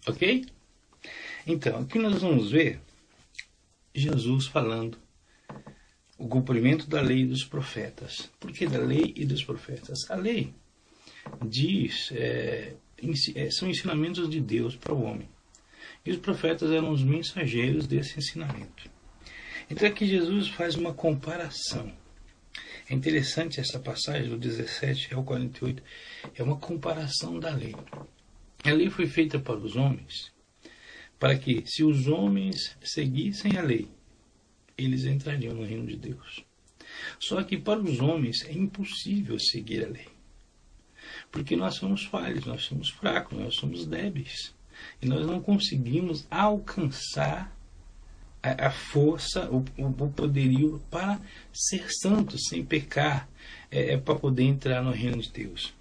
Ok? Então, aqui nós vamos ver Jesus falando o cumprimento da lei e dos profetas. Por que da lei e dos profetas? A lei diz, são ensinamentos de Deus para o homem. E os profetas eram os mensageiros desse ensinamento. Então aqui Jesus faz uma comparação. É interessante essa passagem do 17 ao 48. É uma comparação da lei. A lei foi feita para os homens, para que, se os homens seguissem a lei, eles entrariam no reino de Deus. Só que para os homens é impossível seguir a lei. Porque nós somos falhos, nós somos fracos, nós somos débeis. E nós não conseguimos alcançar a força, o poderio para ser santos, sem pecar, para poder entrar no reino de Deus.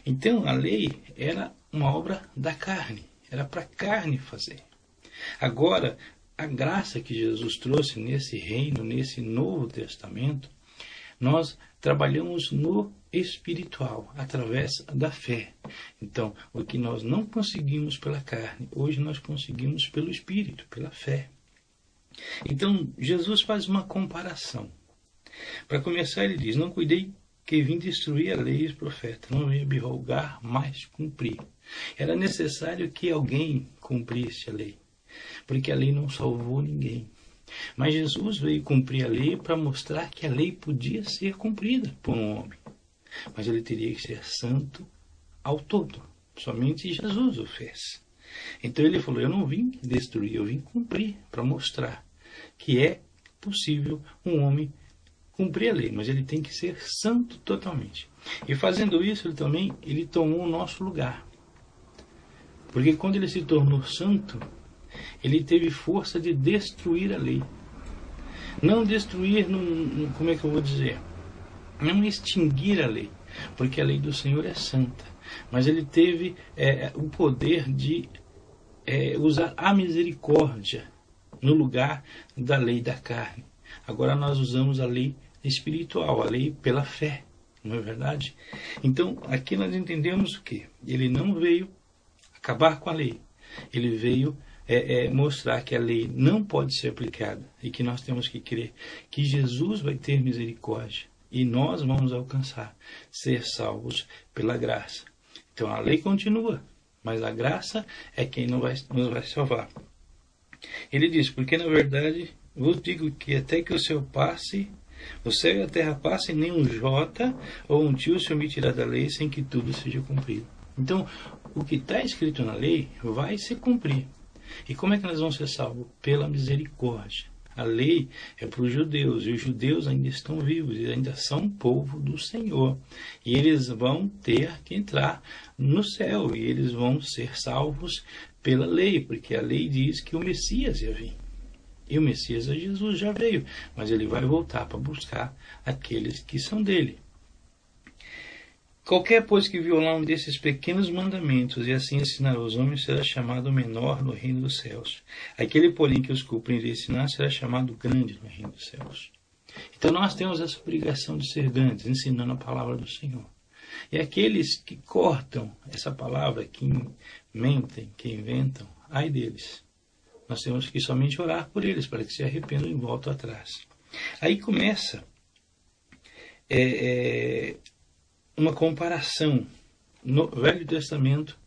Então a lei era uma obra da carne, era para a carne fazer. Agora, a graça que Jesus trouxe nesse reino, nesse Novo Testamento, nós trabalhamos no espiritual, através da fé. Então, o que nós não conseguimos pela carne, hoje nós conseguimos pelo Espírito, pela fé. Então, Jesus faz uma comparação. Para começar, ele diz: não cuidei que vim destruir a lei e os profetas, não vim abrogar, mas cumprir. Era necessário que alguém cumprisse a lei, porque a lei não salvou ninguém. Mas Jesus veio cumprir a lei para mostrar que a lei podia ser cumprida por um homem. Mas ele teria que ser santo ao todo. Somente Jesus o fez. Então ele falou: eu não vim destruir, eu vim cumprir, para mostrar que é possível um homem cumprir a lei, mas ele tem que ser santo totalmente. E fazendo isso, ele tomou o nosso lugar. Porque quando ele se tornou santo, ele teve força de destruir a lei. Não destruir, como é que eu vou dizer? Não extinguir a lei, porque a lei do Senhor é santa. Mas ele teve o poder de usar a misericórdia no lugar da lei da carne. Agora nós usamos a lei espiritual, a lei pela fé, não é verdade? Então, aqui nós entendemos o quê? Ele não veio acabar com a lei. Ele veio mostrar que a lei não pode ser aplicada e que nós temos que crer que Jesus vai ter misericórdia e nós vamos alcançar ser salvos pela graça. Então a lei continua, mas a graça é quem nos vai salvar. Ele diz: porque na verdade vos digo que até que o céu e a terra passem, nem um jota ou um tio se omitirá da lei sem que tudo seja cumprido. Então, o que está escrito na lei vai se cumprir. E como é que nós vamos ser salvos? Pela misericórdia. A lei é para os judeus, e os judeus ainda estão vivos, e ainda são povo do Senhor. E eles vão ter que entrar no céu, e eles vão ser salvos pela lei, porque a lei diz que o Messias ia vir. E o Messias, Jesus, já veio, mas ele vai voltar para buscar aqueles que são dele. Qualquer, pois, que violar um desses pequenos mandamentos e assim ensinar aos homens será chamado menor no reino dos céus. Aquele, porém, que os cumprir e ensinar será chamado grande no reino dos céus. Então nós temos essa obrigação de ser grandes, ensinando a palavra do Senhor. E aqueles que cortam essa palavra, que mentem, que inventam, ai deles. Nós temos que somente orar por eles, para que se arrependam e voltem atrás. Aí começa uma comparação no Velho Testamento,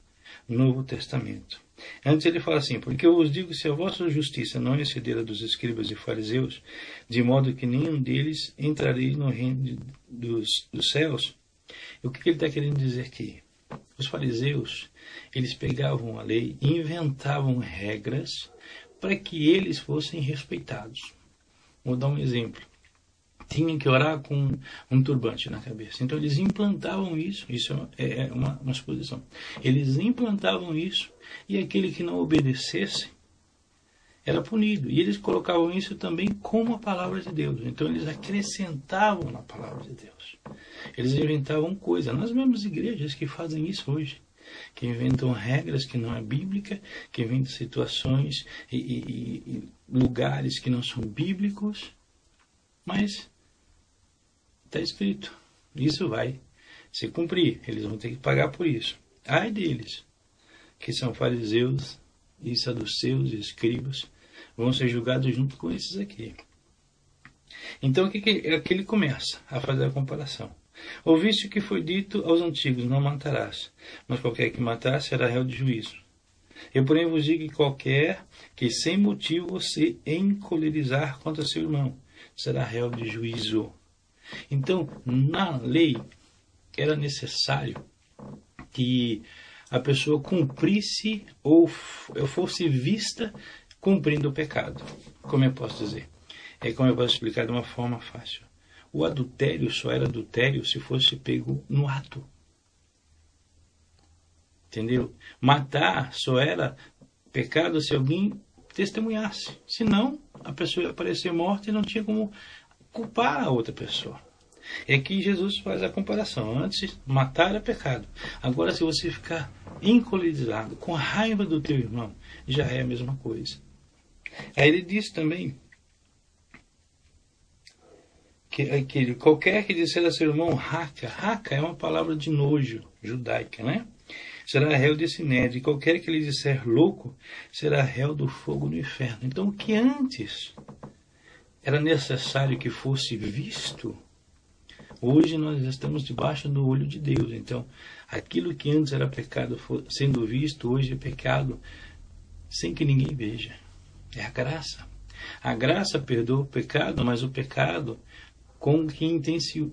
Novo Testamento. Antes ele fala assim: porque eu vos digo, se a vossa justiça não exceder a dos escribas e fariseus, de modo que nenhum deles entrareis no reino dos céus. E o que ele está querendo dizer aqui? Os fariseus, eles pegavam a lei e inventavam regras para que eles fossem respeitados. Vou dar um exemplo. Tinham que orar com um turbante na cabeça. Então eles implantavam isso é uma exposição. Eles implantavam isso e aquele que não obedecesse era punido. E eles colocavam isso também como a palavra de Deus. Então eles acrescentavam na palavra de Deus. Eles inventavam coisas. Nós vemos igrejas que fazem isso hoje, que inventam regras que não é bíblica, que inventam situações e lugares que não são bíblicos, mas está escrito, isso vai se cumprir, eles vão ter que pagar por isso. Ai deles, que são fariseus e saduceus e escribas vão ser julgados junto com esses aqui. Então aqui ele começa a fazer a comparação. Ouviste o que foi dito aos antigos, não matarás, mas qualquer que matar será réu de juízo. Eu, porém, vos digo que qualquer que sem motivo se encolerizar contra seu irmão será réu de juízo. Então, na lei, era necessário que a pessoa cumprisse ou fosse vista cumprindo o pecado. Como eu posso dizer? Como eu posso explicar de uma forma fácil. O adultério só era adultério se fosse pego no ato. Entendeu? Matar só era pecado se alguém testemunhasse. Senão, a pessoa ia aparecer morta e não tinha como culpar a outra pessoa. É que Jesus faz a comparação. Antes, matar era pecado. Agora, se você ficar encolerizado, com raiva do teu irmão, já é a mesma coisa. Aí ele diz também que qualquer que disser a seu irmão raca é uma palavra de nojo judaica, né? Será réu de sinédrio, e qualquer que lhe disser louco será réu do fogo no inferno. Então, o que antes era necessário que fosse visto, hoje nós estamos debaixo do olho de Deus. Então, aquilo que antes era pecado sendo visto, hoje é pecado sem que ninguém veja. É a graça. A graça perdoa o pecado, mas o pecado com que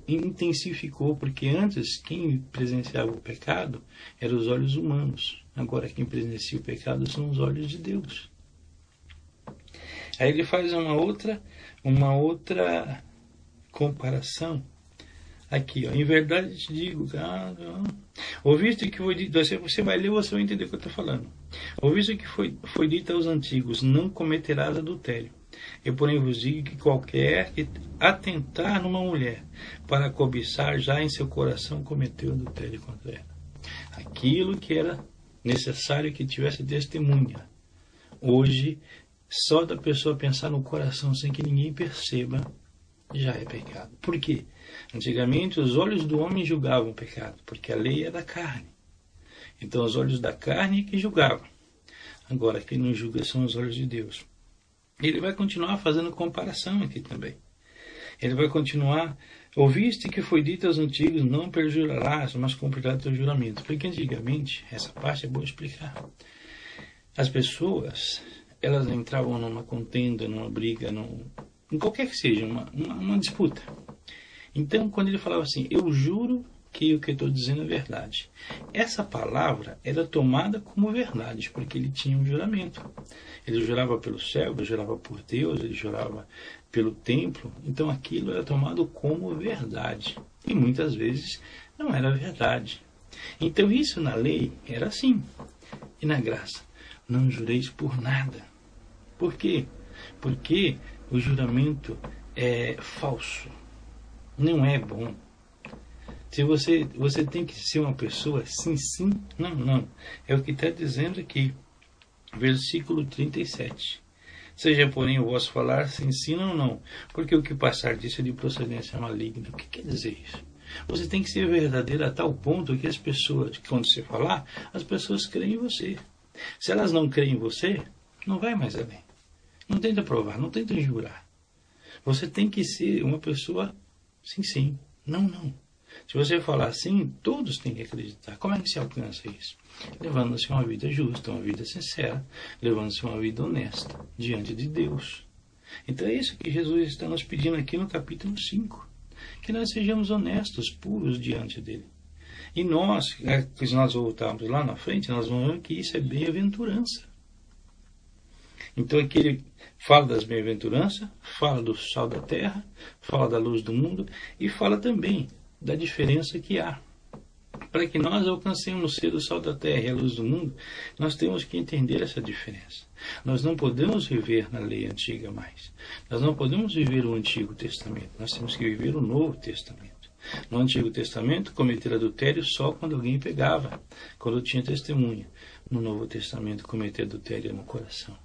intensificou, porque antes quem presenciava o pecado eram os olhos humanos. Agora quem presencia o pecado são os olhos de Deus. Aí ele faz uma outra comparação. Aqui, ó, em verdade te digo, ouviste que foi dito, você vai ler, você vai entender o que eu estou falando. Ouviste que foi dito aos antigos, não cometerás adultério. Eu, porém, vos digo que qualquer que atentar numa mulher para cobiçar, já em seu coração cometeu adultério contra ela. Aquilo que era necessário que tivesse testemunha, hoje, só da pessoa pensar no coração sem que ninguém perceba, já é pecado. Por quê? Antigamente, os olhos do homem julgavam o pecado, porque a lei é da carne. Então, os olhos da carne é que julgavam. Agora, quem não julga são os olhos de Deus. Ele vai continuar fazendo comparação aqui também. Ele vai continuar, ouviste que foi dito aos antigos, não perjurarás, mas cumprirás teu juramento. Porque antigamente, essa parte é boa explicar. As pessoas, elas entravam numa contenda, numa briga, em qualquer que seja, uma disputa. Então, quando ele falava assim, eu juro que o que eu estou dizendo é verdade. Essa palavra era tomada como verdade, porque ele tinha um juramento. Ele jurava pelo céu, ele jurava por Deus, ele jurava pelo templo. Então aquilo era tomado como verdade. E muitas vezes não era verdade. Então isso na lei era assim. E na graça, não jureis por nada. Por quê? Porque o juramento é falso. Não é bom. Se você tem que ser uma pessoa sim, sim, não, não. É o que está dizendo aqui. Versículo 37. Seja, porém, o vosso falar sim, sim, não, não. Porque o que passar disso é de procedência maligna. O que quer dizer isso? Você tem que ser verdadeiro a tal ponto que as pessoas, quando você falar, as pessoas creem em você. Se elas não creem em você, não vai mais além. Não tenta provar, não tenta jurar. Você tem que ser uma pessoa sim, sim, não, não. Se você falar assim, todos têm que acreditar. Como é que se alcança isso? Levando-se uma vida justa, uma vida sincera, levando-se uma vida honesta diante de Deus. Então é isso que Jesus está nos pedindo aqui no capítulo 5. Que nós sejamos honestos, puros diante dele. E nós, se nós voltarmos lá na frente, nós vamos ver que isso é bem-aventurança. Então aqui ele fala das bem-aventuranças, fala do sal da terra, fala da luz do mundo e fala também da diferença que há. Para que nós alcancemos ser o sal da terra e a luz do mundo, nós temos que entender essa diferença. Nós não podemos viver na lei antiga mais. Nós não podemos viver o Antigo Testamento. Nós temos que viver o Novo Testamento. No Antigo Testamento, cometer adultério só quando alguém pegava, quando tinha testemunha. No Novo Testamento, cometer adultério no coração.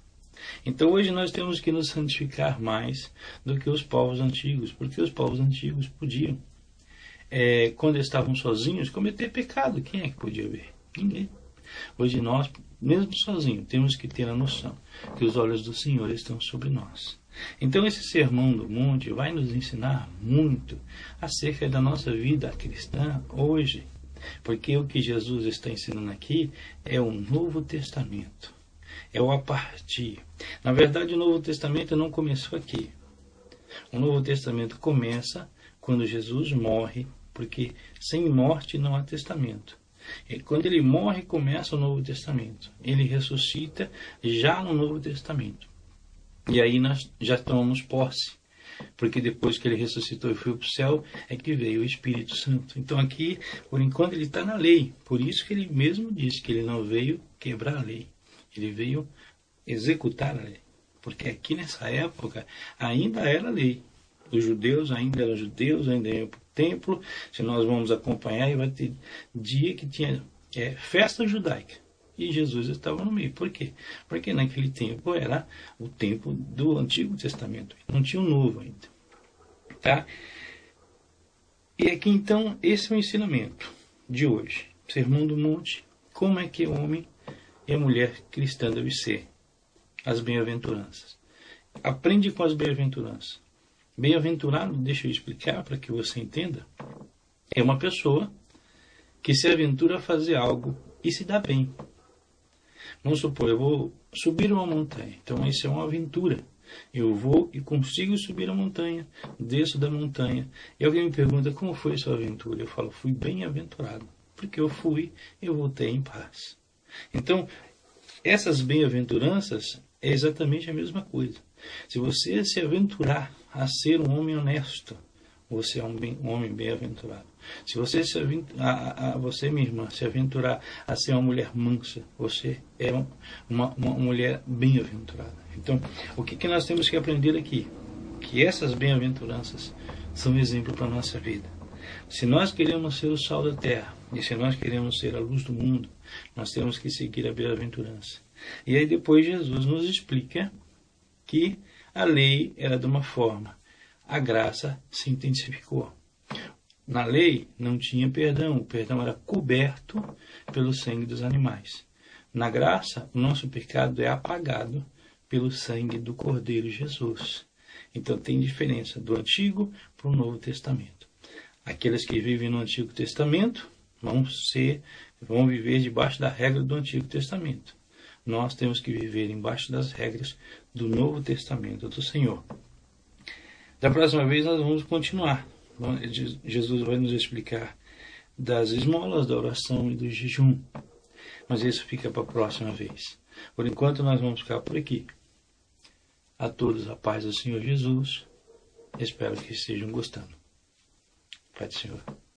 Então hoje nós temos que nos santificar mais do que os povos antigos, porque os povos antigos podiam, quando estavam sozinhos, cometer pecado. Quem é que podia ver? Ninguém. Hoje nós, mesmo sozinhos, temos que ter a noção que os olhos do Senhor estão sobre nós. Então esse Sermão do Monte vai nos ensinar muito acerca da nossa vida cristã hoje, porque o que Jesus está ensinando aqui é o Novo Testamento, é o a partir. Na verdade, o Novo Testamento não começou aqui. O Novo Testamento começa quando Jesus morre, porque sem morte não há testamento. E quando ele morre, começa o Novo Testamento. Ele ressuscita já no Novo Testamento. E aí nós já tomamos posse, porque depois que ele ressuscitou e foi para o céu, é que veio o Espírito Santo. Então aqui, por enquanto, ele está na lei. Por isso que ele mesmo disse que ele não veio quebrar a lei. Ele veio executar a lei. Porque aqui nessa época ainda era lei. Os judeus ainda eram judeus, ainda iam para o templo. Se nós vamos acompanhar, vai ter dia que tinha festa judaica. E Jesus estava no meio. Por quê? Porque naquele tempo era o tempo do Antigo Testamento. Não tinha o Novo ainda. Tá? E aqui então, esse é o ensinamento de hoje. Sermão do Monte. Como é que o homem e a mulher cristã devem ser? As bem-aventuranças. Aprende com as bem-aventuranças. Bem-aventurado, deixa eu explicar para que você entenda, é uma pessoa que se aventura a fazer algo e se dá bem. Vamos supor, eu vou subir uma montanha. Então, isso é uma aventura. Eu vou e consigo subir a montanha, desço da montanha. E alguém me pergunta, como foi a sua aventura? Eu falo, fui bem-aventurado. Porque eu fui e eu voltei em paz. Então, essas bem-aventuranças é exatamente a mesma coisa. Se você se aventurar a ser um homem honesto, você é um homem bem-aventurado. Se você, você, minha irmã, se aventurar a ser uma mulher mansa, você é uma mulher bem-aventurada. Então, o que nós temos que aprender aqui? Que essas bem-aventuranças são exemplo para a nossa vida. Se nós queremos ser o sal da terra, e se nós queremos ser a luz do mundo, nós temos que seguir a bem-aventurança. E aí depois Jesus nos explica que a lei era de uma forma, a graça se intensificou. Na lei não tinha perdão, o perdão era coberto pelo sangue dos animais. Na graça, o nosso pecado é apagado pelo sangue do Cordeiro Jesus. Então tem diferença do Antigo para o Novo Testamento. Aqueles que vivem no Antigo Testamento vão viver debaixo da regra do Antigo Testamento. Nós temos que viver embaixo das regras do Novo Testamento do Senhor. Da próxima vez nós vamos continuar. Jesus vai nos explicar das esmolas, da oração e do jejum. Mas isso fica para a próxima vez. Por enquanto nós vamos ficar por aqui. A todos a paz do Senhor Jesus. Espero que estejam gostando. Pai do Senhor.